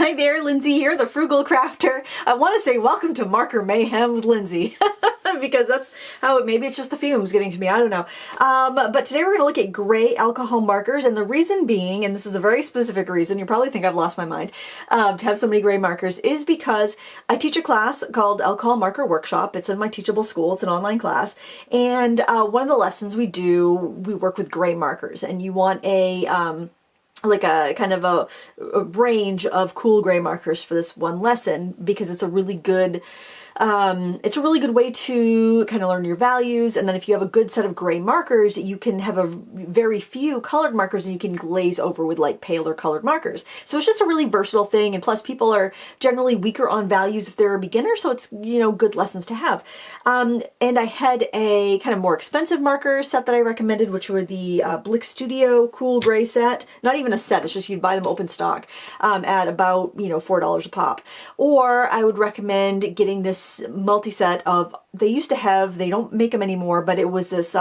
Hi there, Lindsay here, the Frugal Crafter. I want to say welcome to Marker Mayhem with Lindsay because that's how maybe it's just the fumes getting to me, I don't know. But today we're going to look at gray alcohol markers, and the reason being, and this is a very specific reason, you probably think I've lost my mind to have so many gray markers, is because I teach a class called Alcohol Marker Workshop. It's in my Teachable School. It's an online class, and one of the lessons we work with gray markers, and you want like a kind of a range of cool gray markers for this one lesson because it's a really good way to kind of learn your values. And then if you have a good set of gray markers, you can have a very few colored markers and you can glaze over with like paler colored markers. So it's just a really versatile thing. And plus people are generally weaker on values if they're a beginner. So it's, you know, good lessons to have. And I had a kind of more expensive marker set that I recommended, which were the Blick Studio Cool Gray set. Not even a set, it's just you'd buy them open stock at about, you know, $4 a pop. Or I would recommend getting this multi-set of, they used to have, they don't make them anymore, but it was this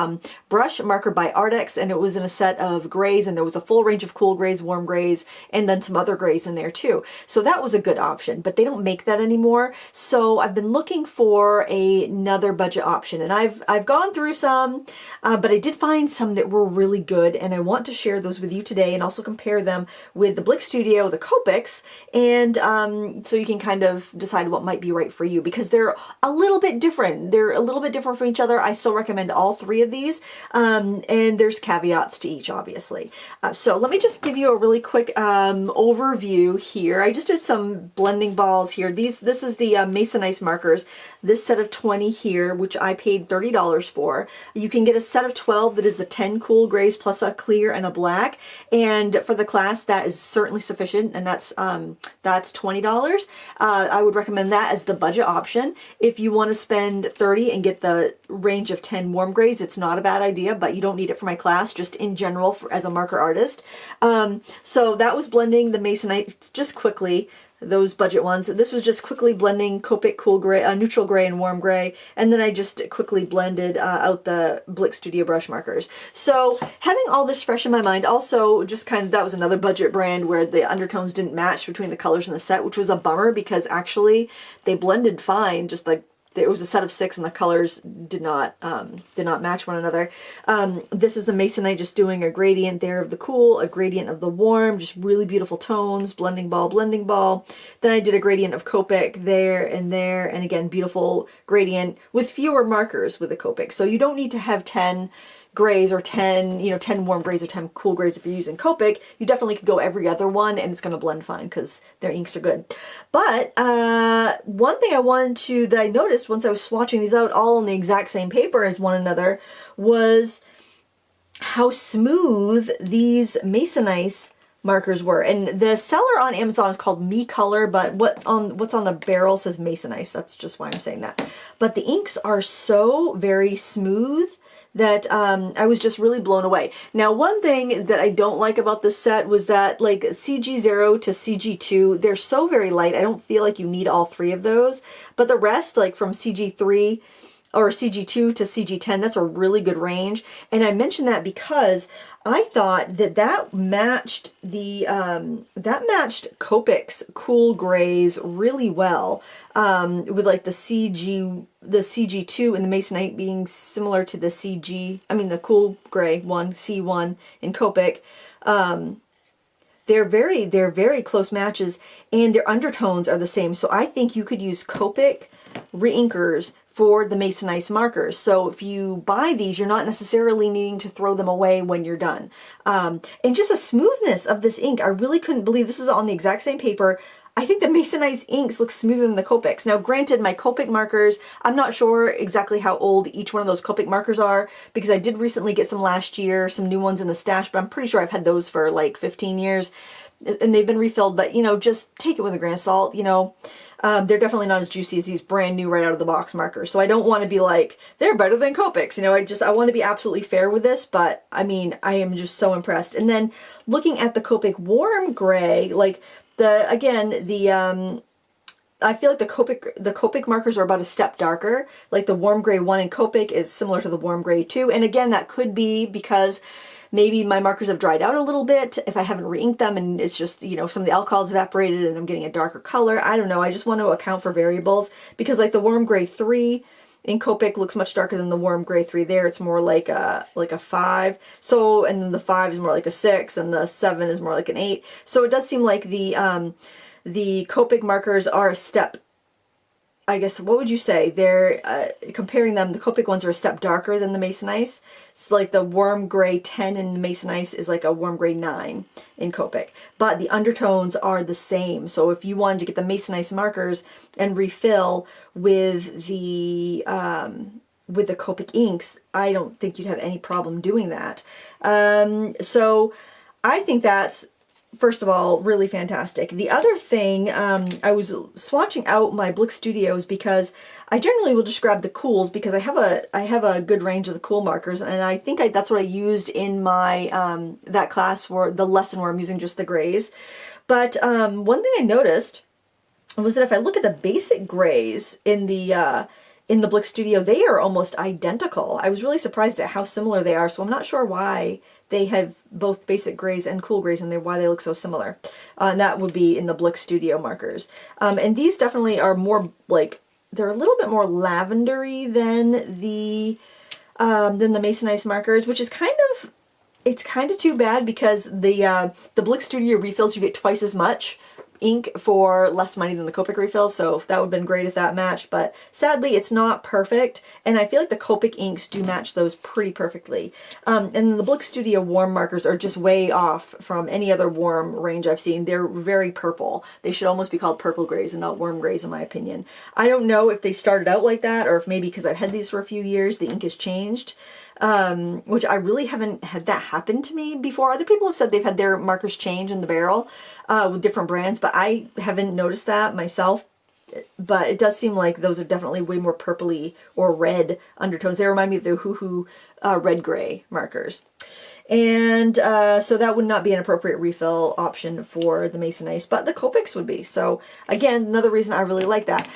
brush marker by Artex, and it was in a set of grays, and there was a full range of cool grays, warm grays, and then some other grays in there too. So that was a good option, but they don't make that anymore. So I've been looking for another budget option, and I've gone through some, but I did find some that were really good, and I want to share those with you today and also compare them with the Blick Studio, the Copics, and so you can kind of decide what might be right for you, because they're a little bit different. They're a little bit different from each other. I still recommend all three of these, and there's caveats to each, obviously. So let me just give you a really quick overview here. I just did some blending balls here. This is the Mason Ice markers. This set of 20 here, which I paid $30 for. You can get a set of 12 that is the 10 cool grays plus a clear and a black. And for the class, that is certainly sufficient, and that's $20. I would recommend that as the budget option. If you want to spend $30 and get the range of 10 warm grays, it's not a bad idea, but you don't need it for my class, just in general as a marker artist. So that was blending the Masonite just quickly, those budget ones. This was just quickly blending Copic cool gray, neutral gray and warm gray, and then I just quickly blended out the Blick Studio brush markers. So having all this fresh in my mind, also just kind of, that was another budget brand where the undertones didn't match between the colors in the set, which was a bummer because actually they blended fine, just like it was a set of 6 and the colors did not match one another. This is the Masonite just doing a gradient there of the cool, a gradient of the warm, just really beautiful tones, blending ball, blending ball. Then I did a gradient of Copic there, and again, beautiful gradient with fewer markers with the Copic. So you don't need to have 10 grays or 10 warm grays or 10 cool grays if you're using Copic. You definitely could go every other one and it's going to blend fine because their inks are good. But one thing that I noticed once I was swatching these out all on the exact same paper as one another was how smooth these Mason Ice markers were. And the seller on Amazon is called Me Color, but what's on the barrel says Mason Ice. That's just why I'm saying that. But the inks are so very smooth that I was just really blown away. Now, one thing that I don't like about this set was that like CG0 to CG2, they're so very light. I don't feel like you need all three of those. But the rest, like from CG3 or CG2 to CG10, that's a really good range. And I mention that because I thought that matched Copic's cool grays really well, with like the CG2 and the Masonite being similar to the cool gray one, C1 in Copic. They're very close matches, and their undertones are the same. So I think you could use Copic reinkers for the Mason Ice markers. So if you buy these, you're not necessarily needing to throw them away when you're done. And just the smoothness of this ink, I really couldn't believe this is on the exact same paper. I think the Mason Ice inks look smoother than the Copics. Now, granted, my Copic markers, I'm not sure exactly how old each one of those Copic markers are because I did recently get some last year, some new ones in the stash, but I'm pretty sure I've had those for like 15 years and they've been refilled, but you know, just take it with a grain of salt, you know. They're definitely not as juicy as these brand new right out of the box markers. So I don't want to be like, they're better than Copics. You know, I want to be absolutely fair with this, but I mean, I am just so impressed. And then looking at the Copic warm gray, like I feel like the Copic markers are about a step darker. Like the warm gray one in Copic is similar to the warm gray 2. And again, that could be because maybe my markers have dried out a little bit if I haven't re-inked them and it's just, you know, some of the alcohol's evaporated and I'm getting a darker color. I don't know. I just want to account for variables because like the warm gray 3 in Copic looks much darker than the warm gray 3 there. It's more like a 5. So, and then the 5 is more like a 6 and the 7 is more like an 8. So it does seem like the Copic markers are a step, I guess, what would you say? They're, comparing them, the Copic ones are a step darker than the Mason Ice. So like the warm gray 10 in Mason Ice is like a warm gray 9 in Copic. But the undertones are the same. So if you wanted to get the Mason Ice markers and refill with the Copic inks, I don't think you'd have any problem doing that. So I think that's, first of all, really fantastic. The other thing, I was swatching out my Blick Studios because I generally will just grab the cools because I have a good range of the cool markers, and I think that's what I used in my that class where the lesson where I'm using just the grays. But one thing I noticed was that if I look at the basic grays in the Blick Studio, they are almost identical. I was really surprised at how similar they are, so I'm not sure why they have both basic grays and cool grays and why they look so similar. And that would be in the Blick Studio markers. And these definitely are more like, they're a little bit more lavendery than the Mason Ice markers, which is it's kind of too bad because the Blick Studio refills, you get twice as much ink for less money than the Copic refills, so that would have been great if that matched, but sadly it's not perfect, and I feel like the Copic inks do match those pretty perfectly. And the Blick Studio warm markers are just way off from any other warm range I've seen. They're very purple. They should almost be called purple grays and not warm grays in my opinion. I don't know if they started out like that or if maybe because I've had these for a few years the ink has changed. Which I really haven't had that happen to me before. Other people have said they've had their markers change in the barrel with different brands, but I haven't noticed that myself. But it does seem like those are definitely way more purpley or red undertones. They remind me of the Ohuhu red-gray markers. And so that would not be an appropriate refill option for the Mason Ice, but the Copics would be. So again, another reason I really like that.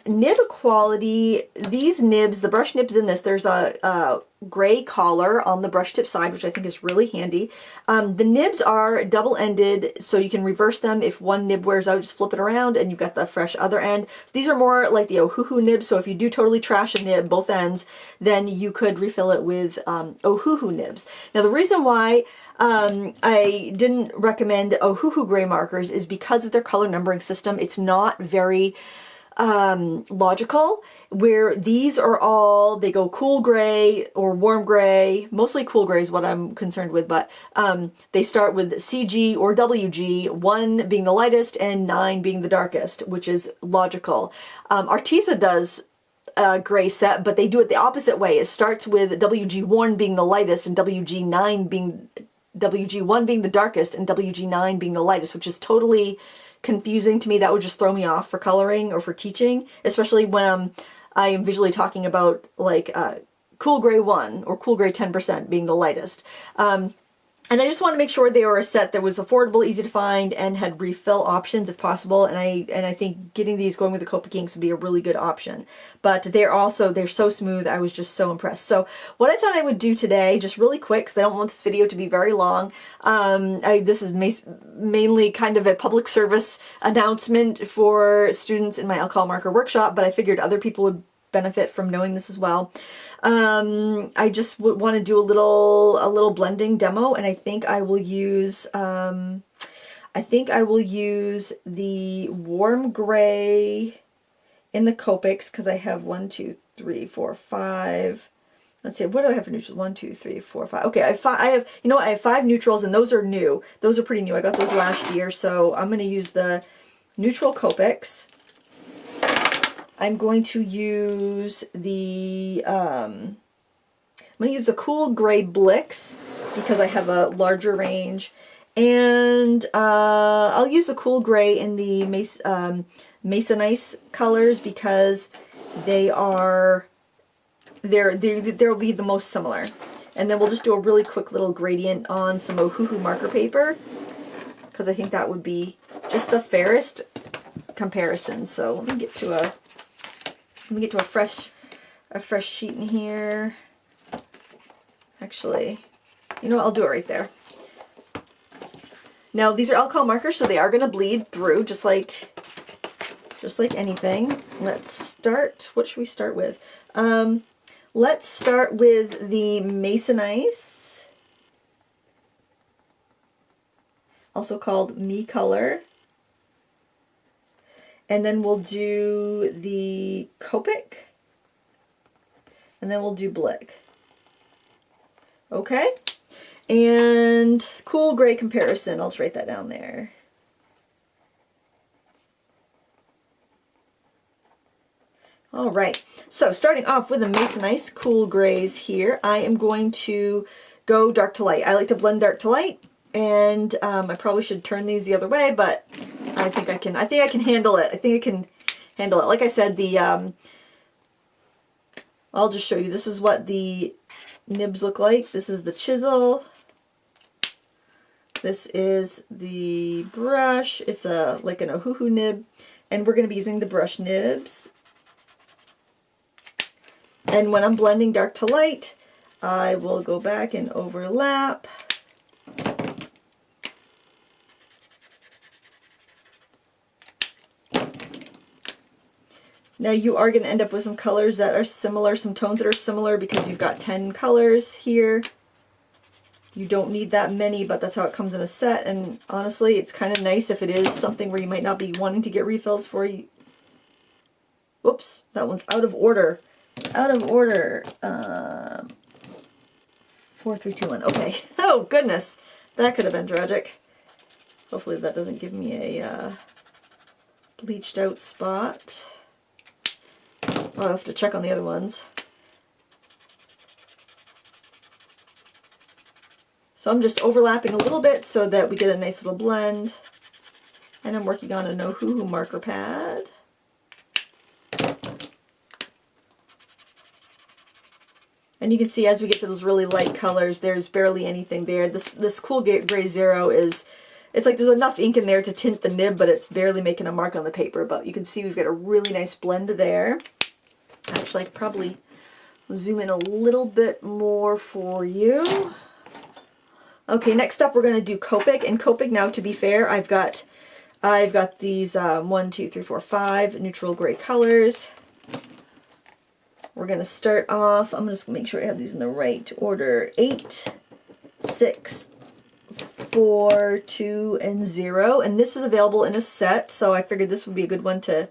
Nib quality, these nibs, the brush nibs in this, there's a gray collar on the brush tip side, which I think is really handy. The nibs are double-ended, so you can reverse them. If one nib wears out, just flip it around and you've got the fresh other end. So these are more like the Ohuhu nibs, so if you do totally trash a nib, both ends, then you could refill it with Ohuhu nibs. Now the reason why I didn't recommend Ohuhu gray markers is because of their color numbering system. It's not very logical, where these are all, they go cool gray or warm gray, mostly cool gray is what I'm concerned with, but they start with CG or WG, 1 being the lightest and 9 being the darkest, which is logical. Arteza does a gray set, but they do it the opposite way. It starts with WG1 being the lightest and WG1 being the darkest and WG9 being the lightest, which is totally confusing to me. That would just throw me off for coloring or for teaching, especially when I am visually talking about like cool gray 1 or cool gray 10% being the lightest. And I just want to make sure they were a set that was affordable, easy to find, and had refill options if possible. And I think getting these going with the Copic inks would be a really good option. But they're so smooth. I was just so impressed. So what I thought I would do today, just really quick, because I don't want this video to be very long. This is mainly kind of a public service announcement for students in my alcohol marker workshop, but I figured other people would benefit from knowing this as well. I just want to do a little blending demo, and I think I will use the warm gray in the Copics, because I have 1, 2, 3, 4, 5. Let's see, what do I have for neutrals? 1, 2, 3, 4, 5. Okay, I have 5 neutrals, and those are new. Those are pretty new. I got those last year, so I'm going to use the neutral Copics. I'm going to use the cool gray Blicks because I have a larger range, and I'll use the cool gray in the Mason Ice colors because they'll be the most similar. And then we'll just do a really quick little gradient on some Ohuhu marker paper because I think that would be just the fairest comparison. So let me get to a fresh sheet in here. Actually, You know what, I'll do it right there. Now these are alcohol markers, so they are going to bleed through just like anything. Let's start, what should we start with? Let's start with the Mason Ice, also called Me Color. And then we'll do the Copic, and then we'll do Blick. Okay? And cool gray comparison, I'll just write that down there. All right, so starting off with the Mason Ice cool grays here, I am going to go dark to light. I like to blend dark to light, and I probably should turn these the other way, but I think I can handle it. I think I can handle it. Like I said, I'll just show you. This is what the nibs look like. This is the chisel. This is the brush. It's like an Ohuhu nib, and we're going to be using the brush nibs. And when I'm blending dark to light, I will go back and overlap. Now you are going to end up with some colors that are similar, some tones that are similar, because you've got 10 colors here. You don't need that many, but that's how it comes in a set. And honestly, it's kind of nice if it is something where you might not be wanting to get refills for you. Whoops, that one's out of order. Out of order. 4, 3, 2, 1. Okay. Oh, goodness. That could have been tragic. Hopefully that doesn't give me a bleached out spot. I'll have to check on the other ones. So I'm just overlapping a little bit so that we get a nice little blend. And I'm working on an Ohuhu marker pad. And you can see as we get to those really light colors, there's barely anything there. This cool gray zero is, it's like there's enough ink in there to tint the nib, but it's barely making a mark on the paper. But you can see we've got a really nice blend there. Actually, I could probably zoom in a little bit more for you. Okay, next up we're going to do Copic. And Copic, now to be fair, I've got these 1, 2, 3, 4, 5 neutral gray colors. We're going to start off, I'm just going to make sure I have these in the right order. 8, 6, 4, 2, and 0. And this is available in a set, so I figured this would be a good one to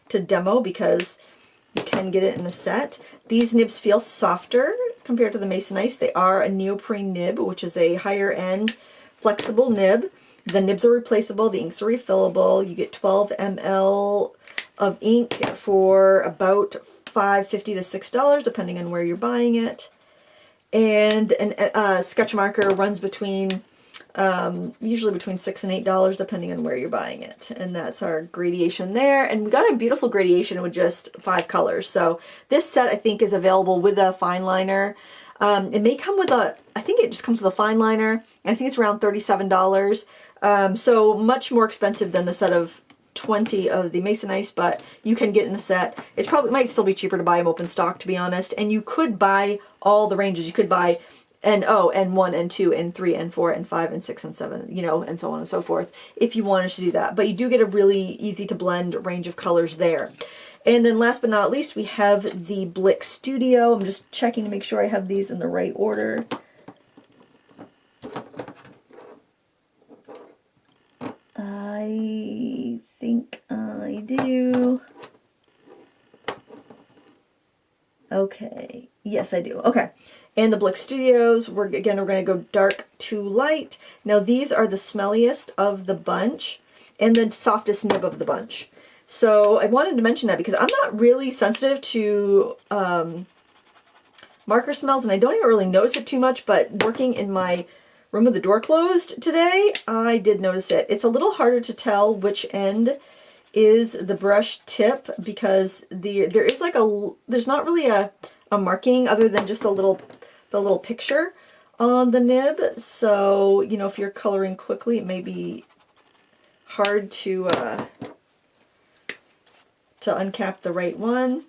demo because you can get it in a set. These nibs feel softer compared to the Mason Ice. They are a neoprene nib, which is a higher end flexible nib. The nibs are replaceable, the inks are refillable. You get 12 ml of ink for about $5.50 to $6, depending on where you're buying it. And a sketch marker runs between, usually between $6 and $8, depending on where you're buying it. And that's our gradation there. And we got a beautiful gradation with just 5 colors. So this set, I think, is available with a fine liner. It may come with I think it just comes with a fine liner, and I think it's around $37. So much more expensive than the set of 20 of the Mason Ice, but you can get in a set. It's probably, might still be cheaper to buy them open stock, to be honest. And you could buy all the ranges. You could buy N1, N2, N3, N4, N5, N6, and 7, you know, and so on and so forth, if you wanted to do that. But you do get a really easy to blend range of colors there. And then last but not least, we have the Blick Studio. I'm just checking to make sure I have these in the right order. I think I do. Okay. Yes, I do. Okay. And the Blick Studios, we're going to go dark to light. Now these are the smelliest of the bunch and the softest nib of the bunch. So I wanted to mention that because I'm not really sensitive to marker smells, and I don't even really notice it too much, but working in my room with the door closed today, I did notice it. It's a little harder to tell which end is the brush tip because there is like there's not really a marking other than just the little picture on the nib. So, you know, if you're coloring quickly, it may be hard to uncap the right one.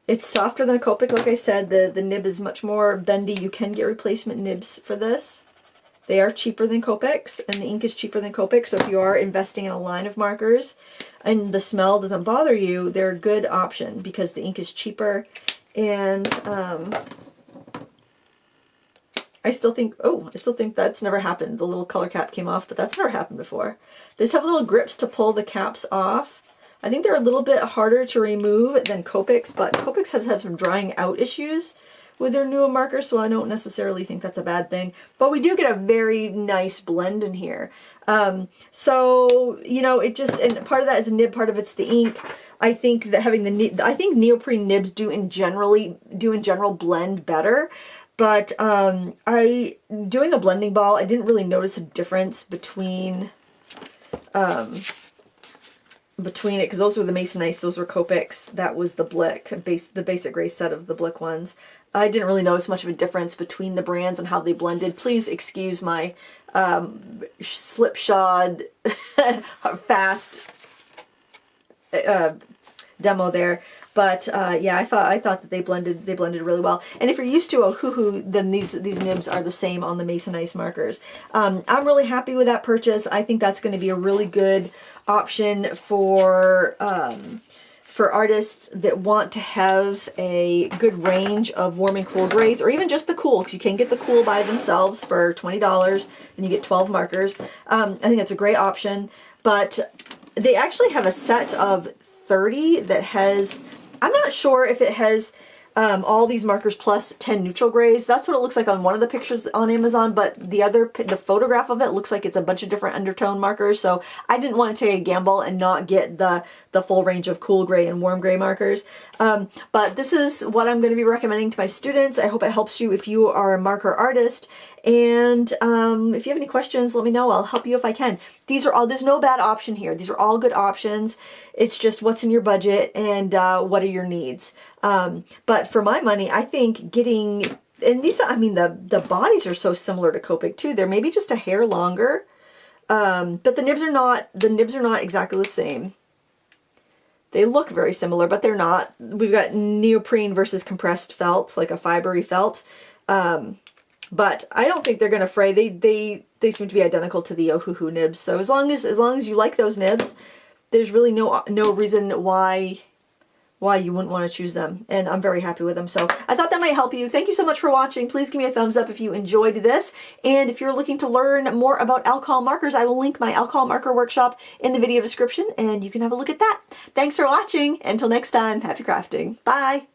It's softer than a Copic, like I said. The nib is much more bendy. You can get replacement nibs for this. They are cheaper than Copics, and the ink is cheaper than Copic, so if you are investing in a line of markers and the smell doesn't bother you, they're a good option because the ink is cheaper. And I still think that's never happened. The little color cap came off, but that's never happened before. They just have little grips to pull the caps off. I think they're a little bit harder to remove than Copics, but Copics have had some drying out issues with their newer markers, so I don't necessarily think that's a bad thing. But we do get a very nice blend in here. So, you know, it just, and part of that is the nib, part of it's the ink. I think that having I think neoprene nibs do in general blend better. But doing the blending ball, I didn't really notice a difference between it, because those were the Mason Ice, those were Copics, that was the Blick, the basic gray set of the Blick ones. I didn't really notice much of a difference between the brands and how they blended. Please excuse my slipshod fast demo there. But yeah, I thought that they blended really well. And if you're used to Ohuhu, then these nibs are the same on the Mason Ice markers. I'm really happy with that purchase. I think that's going to be a really good option for artists that want to have a good range of warm and cool grays, or even just the cool, because you can get the cool by themselves for $20 and you get 12 markers. I think that's a great option. But they actually have a set of 30 that has, I'm not sure if it has all these markers plus 10 neutral grays. That's what it looks like on one of the pictures on Amazon, but the photograph of it looks like it's a bunch of different undertone markers, so I didn't want to take a gamble and not get the full range of cool gray and warm gray markers. But this is what I'm going to be recommending to my students. I hope it helps you if you are a marker artist. And if you have any questions, let me know. I'll help you if I can. There's no bad option here. These are all good options. It's just what's in your budget and what are your needs. But for my money, I think getting, and these, I mean, the bodies are so similar to Copic too. They're maybe just a hair longer, but the nibs are not exactly the same. They look very similar, but they're not. We've got neoprene versus compressed felt, like a fibery felt. But I don't think they're going to fray. They seem to be identical to the Ohuhu nibs. So as long as you like those nibs, there's really no reason why you wouldn't want to choose them. And I'm very happy with them. So I thought that might help you. Thank you so much for watching. Please give me a thumbs up if you enjoyed this. And if you're looking to learn more about alcohol markers, I will link my alcohol marker workshop in the video description and you can have a look at that. Thanks for watching. Until next time, happy crafting. Bye.